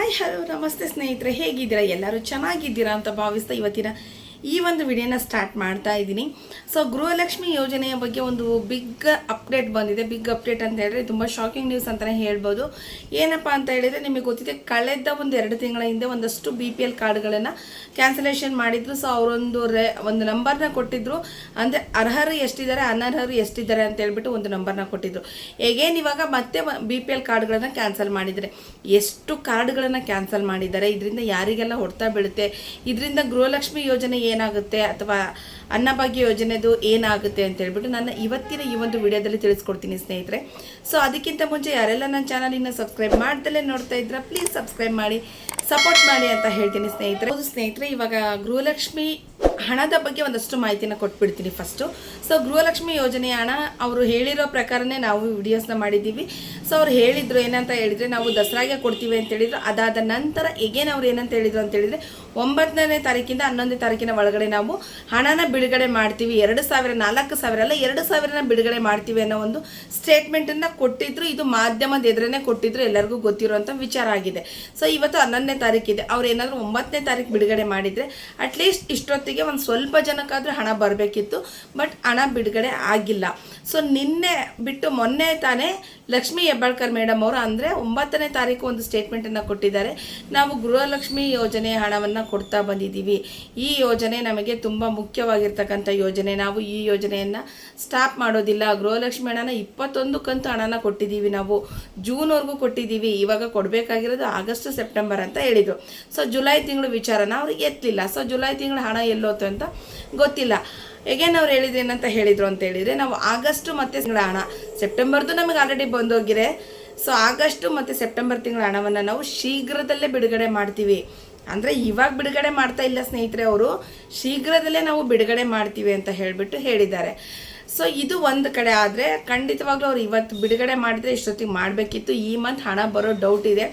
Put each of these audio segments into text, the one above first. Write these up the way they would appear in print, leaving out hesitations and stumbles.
Hi hello ನಮಸ್ತೆ ಸ್ನೇಹಿತರೆ, ಹೇಗಿದ್ದೀರಾ? ಎಲ್ಲರೂ ಚೆನ್ನಾಗಿದ್ದೀರಾ ಅಂತ ಭಾವಿಸ್ತಾ ಇವತ್ತಿನ ಈ ಒಂದು ವಿಡಿಯೋನ ಸ್ಟಾರ್ಟ್ ಮಾಡ್ತಾ ಇದ್ದೀನಿ. ಸೊ ಗೃಹಲಕ್ಷ್ಮಿ ಯೋಜನೆಯ ಬಗ್ಗೆ ಒಂದು ಬಿಗ್ ಅಪ್ಡೇಟ್ ಬಂದಿದೆ. ಬಿಗ್ ಅಪ್ಡೇಟ್ ಅಂತ ಹೇಳಿದ್ರೆ ತುಂಬ ಶಾಕಿಂಗ್ ನ್ಯೂಸ್ ಅಂತಲೇ ಹೇಳ್ಬೋದು. ಏನಪ್ಪ ಅಂತ ಹೇಳಿದರೆ, ನಿಮಗೆ ಗೊತ್ತಿದೆ, ಕಳೆದ ಒಂದು 2 ತಿಂಗಳ ಹಿಂದೆ ಒಂದಷ್ಟು BPL ಕಾರ್ಡ್ಗಳನ್ನು ಕ್ಯಾನ್ಸಲೇಷನ್ ಮಾಡಿದ್ರು. ಸೊ ಒಂದು ನಂಬರ್ನ ಕೊಟ್ಟಿದ್ರು, ಅಂದರೆ ಅರ್ಹರು ಎಷ್ಟಿದ್ದಾರೆ, ಅನರ್ಹರು ಎಷ್ಟಿದ್ದಾರೆ ಅಂತ ಹೇಳ್ಬಿಟ್ಟು ಒಂದು ನಂಬರ್ನ ಕೊಟ್ಟಿದ್ರು. ಹೇಗೇನು ಇವಾಗ ಮತ್ತೆ BPL ಕಾರ್ಡ್ಗಳನ್ನು ಕ್ಯಾನ್ಸಲ್ ಮಾಡಿದರೆ, ಎಷ್ಟು ಕಾರ್ಡ್ಗಳನ್ನು ಕ್ಯಾನ್ಸಲ್ ಮಾಡಿದ್ದಾರೆ, ಇದರಿಂದ ಯಾರಿಗೆಲ್ಲ ಹೊಡ್ತಾ ಬೀಳುತ್ತೆ, ಇದರಿಂದ ಗೃಹಲಕ್ಷ್ಮಿ ಯೋಜನೆ ಏನಾಗುತ್ತೆ ಅಥವಾ ಅನ್ನಭಾಗ್ಯ ಯೋಜನೆದು ಏನಾಗುತ್ತೆ ಅಂತ ಹೇಳ್ಬಿಟ್ಟು ನನ್ನ ಇವತ್ತಿನ ಈ ಒಂದು ವಿಡಿಯೋದಲ್ಲಿ ತಿಳಿಸ್ಕೊಡ್ತೀನಿ ಸ್ನೇಹಿತರೆ. ಸೊ ಅದಕ್ಕಿಂತ ಮುಂಚೆ ಯಾರೆಲ್ಲ ನನ್ನ ಚಾನಲ್ ಇನ್ನು ಸಬ್ಸ್ಕ್ರೈಬ್ ಮಾಡ್ದಲೇ ನೋಡ್ತಾ ಇದ್ರೆ ಪ್ಲೀಸ್ ಸಬ್ಸ್ಕ್ರೈಬ್ ಮಾಡಿ, ಸಪೋರ್ಟ್ ಮಾಡಿ ಅಂತ ಹೇಳ್ತೀನಿ ಸ್ನೇಹಿತರೆ. ಹೌದು ಸ್ನೇಹಿತರೆ, ಇವಾಗ ಗೃಹಲಕ್ಷ್ಮಿ ಹಣದ ಬಗ್ಗೆ ಒಂದಷ್ಟು ಮಾಹಿತಿನ ಕೊಟ್ಬಿಡ್ತೀನಿ ಫಸ್ಟು. ಸೊ ಗೃಹಲಕ್ಷ್ಮಿ ಯೋಜನೆಯ ಹಣ ಅವರು ಹೇಳಿರೋ ಪ್ರಕಾರನೇ ನಾವು ವಿಡಿಯೋಸ್ನ ಮಾಡಿದ್ದೀವಿ. ಸೊ ಅವ್ರು ಹೇಳಿದ್ರು, ಏನಂತ ಹೇಳಿದರೆ, ನಾವು ದಸರಾಗೆ ಕೊಡ್ತೀವಿ ಅಂತ ಹೇಳಿದ್ರು. ಅದಾದ ನಂತರ ಈಗೇನು ಅವ್ರು ಏನಂತ ಹೇಳಿದ್ರು ಅಂತ ಹೇಳಿದರೆ, 9ನೇ ತಾರೀಕಿಂದ 11ನೇ ತಾರೀಕಿನ ಒಳಗಡೆ ನಾವು ಹಣನ ಬಿಡುಗಡೆ ಮಾಡ್ತೀವಿ, 2,000 4,000 ಅಲ್ಲ 2,000ನ ಬಿಡುಗಡೆ ಮಾಡ್ತೀವಿ ಅನ್ನೋ ಒಂದು ಸ್ಟೇಟ್ಮೆಂಟನ್ನು ಕೊಟ್ಟಿದ್ರು. ಇದು ಮಾಧ್ಯಮದ ಎದುರೇ ಕೊಟ್ಟಿದ್ರು, ಎಲ್ಲರಿಗೂ ಗೊತ್ತಿರುವಂಥ ವಿಚಾರ ಆಗಿದೆ. ಸೊ ಇವತ್ತು 11ನೇ ತಾರೀಕಿದೆ. ಅವ್ರು ಏನಾದರೂ 9ನೇ ತಾರೀಕು ಬಿಡುಗಡೆ ಮಾಡಿದರೆ ಅಟ್ಲೀಸ್ಟ್ ಇಷ್ಟೊತ್ತಿಗೆ ಒಂದು ಸ್ವಲ್ಪ ಜನಕ್ಕಾದರೂ ಹಣ ಬರಬೇಕಿತ್ತು. ಬಟ್ ಹಣ ಬಿಡುಗಡೆ ಆಗಿಲ್ಲ. ಸೊ ನಿನ್ನೆ ಬಿಟ್ಟು ಮೊನ್ನೆ ತಾನೇ ಲಕ್ಷ್ಮೀ ಹೆಬ್ಬಾಳ್ಕರ್ ಮೇಡಮ್ ಅವರು ಅಂದರೆ 9ನೇ ತಾರೀಕು ಒಂದು ಸ್ಟೇಟ್ಮೆಂಟನ್ನು ಕೊಟ್ಟಿದ್ದಾರೆ. ನಾವು ಗೃಹಲಕ್ಷ್ಮಿ ಯೋಜನೆಯ ಹಣವನ್ನು ಕೊಡ್ತಾ ಬಂದಿದ್ದೀವಿ. ಈ ಯೋಜನೆ ನಮಗೆ ತುಂಬ ಮುಖ್ಯವಾಗಿರ್ತಕ್ಕಂಥ ಯೋಜನೆ. ನಾವು ಈ ಯೋಜನೆಯನ್ನು ಸ್ಟಾಪ್ ಮಾಡೋದಿಲ್ಲ. ಗೃಹಲಕ್ಷ್ಮಿ ಹಣನ 21 ಕಂತು ಹಣನ ಕೊಟ್ಟಿದ್ದೀವಿ, ನಾವು ಜೂನ್ವರೆಗೂ ಕೊಟ್ಟಿದ್ದೀವಿ. ಇವಾಗ ಕೊಡಬೇಕಾಗಿರೋದು ಆಗಸ್ಟ್ ಸೆಪ್ಟೆಂಬರ್ ಅಂತ ಹೇಳಿದರು. ಸೊ ಜುಲೈ ತಿಂಗಳು ವಿಚಾರನ ಅವ್ರಿಗೆ ಎತ್ತಲಿಲ್ಲ. ಸೊ ಜುಲೈ ತಿಂಗಳು ಹಣ ಎಲ್ಲೋತು ಅಂತ ಗೊತ್ತಿಲ್ಲ. ಹೇಗೇನು ಅವ್ರು ಹೇಳಿದ್ರು, ಏನಂತ ಹೇಳಿದರು ಅಂತ ಹೇಳಿದರೆ, ನಾವು ಆಗಸ್ಟು ಮತ್ತು ತಿಂಗಳ ಹಣ, ಸೆಪ್ಟೆಂಬರ್ದು ನಮಗೆ ಆಲ್ರೆಡಿ ಬಂದೋಗಿದೆ. ಸೊ ಆಗಸ್ಟು ಮತ್ತು ಸೆಪ್ಟೆಂಬರ್ ತಿಂಗಳ ಹಣವನ್ನು ನಾವು ಶೀಘ್ರದಲ್ಲೇ ಬಿಡುಗಡೆ ಮಾಡ್ತೀವಿ. ಅಂದರೆ ಇವಾಗ ಬಿಡುಗಡೆ ಮಾಡ್ತಾ ಇಲ್ಲ ಸ್ನೇಹಿತರೆ, ಅವರು ಶೀಘ್ರದಲ್ಲೇ ನಾವು ಬಿಡುಗಡೆ ಮಾಡ್ತೀವಿ ಅಂತ ಹೇಳಿದ್ದಾರೆ. ಸೊ ಇದು ಒಂದು ಕಡೆ. ಆದರೆ ಖಂಡಿತವಾಗ್ಲೂ ಅವ್ರು ಇವತ್ತು ಬಿಡುಗಡೆ ಮಾಡಿದರೆ ಇಷ್ಟೊತ್ತಿಗೆ ಮಾಡಬೇಕಿತ್ತು. ಈ ಮಂತ್ ಹಣ ಬರೋ ಡೌಟ್ ಇದೆ.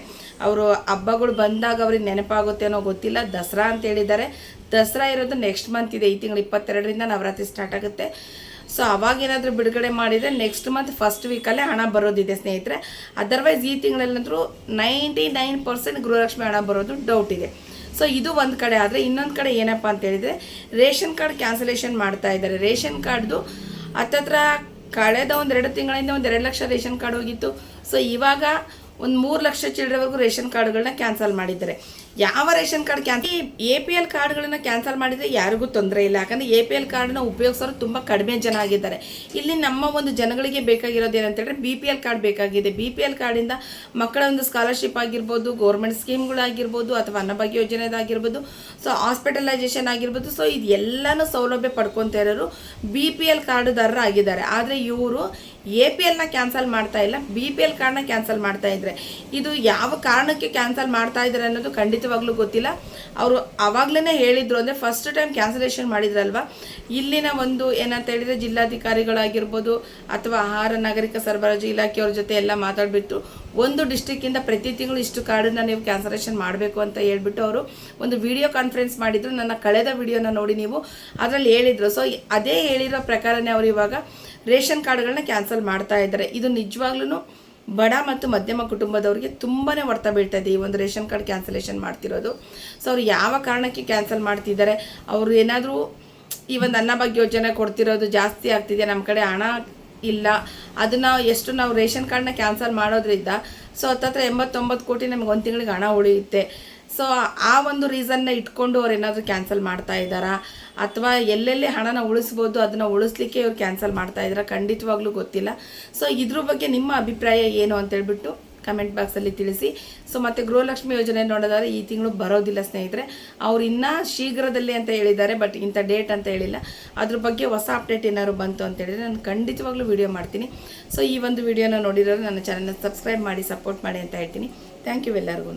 ಅವರು ಹಬ್ಬಗಳು ಬಂದಾಗ ಅವ್ರಿಗೆ ನೆನಪಾಗುತ್ತೆ ಅನ್ನೋ ಗೊತ್ತಿಲ್ಲ. ದಸರಾ ಅಂತ ಹೇಳಿದ್ದಾರೆ. ದಸರಾ ಇರೋದು ನೆಕ್ಸ್ಟ್ ಮಂತ್ ಇದೆ. ಈ ತಿಂಗಳು 22ರಿಂದ ನವರಾತ್ರಿ ಸ್ಟಾರ್ಟ್ ಆಗುತ್ತೆ. ಸೊ ಅವಾಗೇನಾದರೂ ಬಿಡುಗಡೆ ಮಾಡಿದರೆ ನೆಕ್ಸ್ಟ್ ಮಂತ್ ಫಸ್ಟ್ ವೀಕಲ್ಲೇ ಹಣ ಬರೋದಿದೆ ಸ್ನೇಹಿತರೆ. ಅದರ್ವೈಸ್ ಈ ತಿಂಗಳಲ್ಲಂತರೂ 99% ಗೃಹಲಕ್ಷ್ಮಿ ಹಣ ಬರೋದು ಡೌಟ್ ಇದೆ. ಸೊ ಇದು ಒಂದು ಕಡೆ. ಆದರೆ ಇನ್ನೊಂದು ಕಡೆ ಏನಪ್ಪ ಅಂತ ಹೇಳಿದರೆ, ರೇಷನ್ ಕಾರ್ಡ್ ಕ್ಯಾನ್ಸಲೇಷನ್ ಮಾಡ್ತಾ ಇದ್ದಾರೆ. ರೇಷನ್ ಕಾರ್ಡ್ದು ಹತ್ತತ್ರ ಕಳೆದ ಒಂದು 2 ತಿಂಗಳಿಂದ ಒಂದು 2 ಲಕ್ಷ ರೇಷನ್ ಕಾರ್ಡ್ ಹೋಗಿತ್ತು. ಸೊ ಇವಾಗ ಒಂದು 3 ಲಕ್ಷ ಚಿಲ್ಲರೆವರೆಗೂ ರೇಷನ್ ಕಾರ್ಡ್ಗಳನ್ನ ಕ್ಯಾನ್ಸಲ್ ಮಾಡಿದ್ದಾರೆ. ಯಾವ ರೇಷನ್ ಕಾರ್ಡ್ APL ಕಾರ್ಡ್ಗಳನ್ನ ಕ್ಯಾನ್ಸಲ್ ಮಾಡಿದರೆ ಯಾರಿಗೂ ತೊಂದರೆ ಇಲ್ಲ. ಯಾಕಂದರೆ APL ಕಾರ್ಡ್ನ ಉಪಯೋಗಿಸೋರು ತುಂಬ ಕಡಿಮೆ ಜನ ಆಗಿದ್ದಾರೆ. ಇಲ್ಲಿ ನಮ್ಮ ಒಂದು ಜನಗಳಿಗೆ ಬೇಕಾಗಿರೋದು ಏನಂತೇಳಿದ್ರೆ BPL ಕಾರ್ಡ್ ಬೇಕಾಗಿದೆ. BPL ಕಾರ್ಡಿಂದ ಮಕ್ಕಳ ಒಂದು ಸ್ಕಾಲರ್ಶಿಪ್ ಆಗಿರ್ಬೋದು, ಗೌರ್ಮೆಂಟ್ ಸ್ಕೀಮ್ಗಳಾಗಿರ್ಬೋದು, ಅಥವಾ ಅನ್ನಭಾಗ್ಯ ಯೋಜನೆದಾಗಿರ್ಬೋದು, ಸೊ ಹಾಸ್ಪಿಟಲೈಸೇಷನ್ ಆಗಿರ್ಬೋದು. ಸೊ ಇದು ಎಲ್ಲನೂ ಸೌಲಭ್ಯ ಪಡ್ಕೊತಾ ಇರೋರು BPL ಕಾರ್ಡ್ದಾರರು ಆಗಿದ್ದಾರೆ. ಆದರೆ ಇವರು APLನ ಕ್ಯಾನ್ಸಲ್ ಮಾಡ್ತಾ ಇಲ್ಲ, BPL ಕಾರ್ಡ್ನ ಕ್ಯಾನ್ಸಲ್ ಮಾಡ್ತಾ ಇದ್ದಾರೆ. ಇದು ಯಾವ ಕಾರಣಕ್ಕೆ ಕ್ಯಾನ್ಸಲ್ ಮಾಡ್ತಾ ಇದ್ದಾರೆ ಅನ್ನೋದು ಖಂಡಿತವಾಗ್ಲೂ ಗೊತ್ತಿಲ್ಲ. ಅವರು ಆವಾಗಲೇ ಹೇಳಿದ್ರು, ಅಂದರೆ ಫಸ್ಟ್ ಟೈಮ್ ಕ್ಯಾನ್ಸಲೇಷನ್ ಮಾಡಿದ್ರಲ್ವ, ಇಲ್ಲಿನ ಒಂದು ಏನಂತ ಹೇಳಿದರೆ ಜಿಲ್ಲಾಧಿಕಾರಿಗಳಾಗಿರ್ಬೋದು ಅಥವಾ ಆಹಾರ ನಾಗರಿಕ ಸರಬರಾಜು ಇಲಾಖೆಯವ್ರ ಜೊತೆ ಎಲ್ಲ ಮಾತಾಡಿಬಿಟ್ಟು ಒಂದು ಡಿಸ್ಟ್ರಿಕ್ಕಿಂದ ಪ್ರತಿ ತಿಂಗಳು ಇಷ್ಟು ಕಾರ್ಡನ್ನ ನೀವು ಕ್ಯಾನ್ಸಲೇಷನ್ ಮಾಡಬೇಕು ಅಂತ ಹೇಳ್ಬಿಟ್ಟು ಅವರು ಒಂದು ವಿಡಿಯೋ ಕಾನ್ಫರೆನ್ಸ್ ಮಾಡಿದ್ರು. ನನ್ನ ಕಳೆದ ವಿಡಿಯೋನ ನೋಡಿ ನೀವು, ಅದರಲ್ಲಿ ಹೇಳಿದರು. ಸೊ ಅದೇ ಹೇಳಿರೋ ಪ್ರಕಾರನೇ ಅವರು ಇವಾಗ ರೇಷನ್ ಕಾರ್ಡ್ಗಳನ್ನ ಕ್ಯಾನ್ಸಲ್ ಮಾಡ್ತಾ ಇದ್ದಾರೆ. ಇದು ನಿಜವಾಗ್ಲೂ ಬಡ ಮತ್ತು ಮಧ್ಯಮ ಕುಟುಂಬದವರಿಗೆ ತುಂಬಾ ಹೊಡ್ತಾ ಬೀಳ್ತಾ ಇದೆ ಈ ಒಂದು ರೇಷನ್ ಕಾರ್ಡ್ ಕ್ಯಾನ್ಸಲೇಷನ್ ಮಾಡ್ತಿರೋದು. ಸೊ ಅವ್ರು ಯಾವ ಕಾರಣಕ್ಕೆ ಕ್ಯಾನ್ಸಲ್ ಮಾಡ್ತಿದ್ದಾರೆ, ಅವರು ಏನಾದರೂ ಈ ಒಂದು ಅನ್ನಭಾಗ್ಯ ಯೋಜನೆ ಕೊಡ್ತಿರೋದು ಜಾಸ್ತಿ ಆಗ್ತಿದೆ, ನಮ್ಮ ಕಡೆ ಹಣ ಇಲ್ಲ, ಅದನ್ನು ಎಷ್ಟು ನಾವು ರೇಷನ್ ಕಾರ್ಡ್ನ ಕ್ಯಾನ್ಸಲ್ ಮಾಡೋದ್ರಿಂದ ಸೊ ಹತ್ತತ್ರ 89 ಕೋಟಿ ನಮಗೆ ಒಂದು ತಿಂಗಳಿಗೆ ಹಣ ಉಳಿಯುತ್ತೆ. ಸೊ ಆ ಒಂದು ರೀಸನ್ನ ಇಟ್ಕೊಂಡು ಅವ್ರು ಏನಾದರೂ ಕ್ಯಾನ್ಸಲ್ ಮಾಡ್ತಾ ಇದ್ದಾರಾ, ಅಥವಾ ಎಲ್ಲೆಲ್ಲಿ ಹಣನ ಉಳಿಸ್ಬೋದು ಅದನ್ನು ಉಳಿಸ್ಲಿಕ್ಕೆ ಇವ್ರು ಕ್ಯಾನ್ಸಲ್ ಮಾಡ್ತಾ ಇದ್ದಾರಾ, ಖಂಡಿತವಾಗ್ಲೂ ಗೊತ್ತಿಲ್ಲ. ಸೊ ಇದ್ರ ಬಗ್ಗೆ ನಿಮ್ಮ ಅಭಿಪ್ರಾಯ ಏನು ಅಂತೇಳ್ಬಿಟ್ಟು ಕಮೆಂಟ್ ಬಾಕ್ಸಲ್ಲಿ ತಿಳಿಸಿ. ಸೊ ಮತ್ತು ಗೃಹಲಕ್ಷ್ಮಿ ಯೋಜನೆ ನೋಡೋದಾದ್ರೆ ಈ ತಿಂಗಳು ಬರೋದಿಲ್ಲ ಸ್ನೇಹಿತರೆ. ಅವ್ರು ಇನ್ನೂ ಶೀಘ್ರದಲ್ಲಿ ಅಂತ ಹೇಳಿದ್ದಾರೆ, ಬಟ್ ಇಂಥ ಡೇಟ್ ಅಂತ ಹೇಳಿಲ್ಲ. ಅದ್ರ ಬಗ್ಗೆ ಹೊಸ ಅಪ್ಡೇಟ್ ಏನಾದ್ರು ಬಂತು ಅಂತ ಹೇಳಿದರೆ ನಾನು ಖಂಡಿತವಾಗ್ಲೂ ವಿಡಿಯೋ ಮಾಡ್ತೀನಿ. ಸೊ ಈ ಒಂದು ವಿಡಿಯೋನ ನೋಡಿರೋರು ನನ್ನ ಚಾನಲ್ನ ಸಬ್ಸ್ಕ್ರೈಬ್ ಮಾಡಿ, ಸಪೋರ್ಟ್ ಮಾಡಿ ಅಂತ ಹೇಳ್ತೀನಿ. ಥ್ಯಾಂಕ್ ಯು ಎಲ್ಲರಿಗೂ.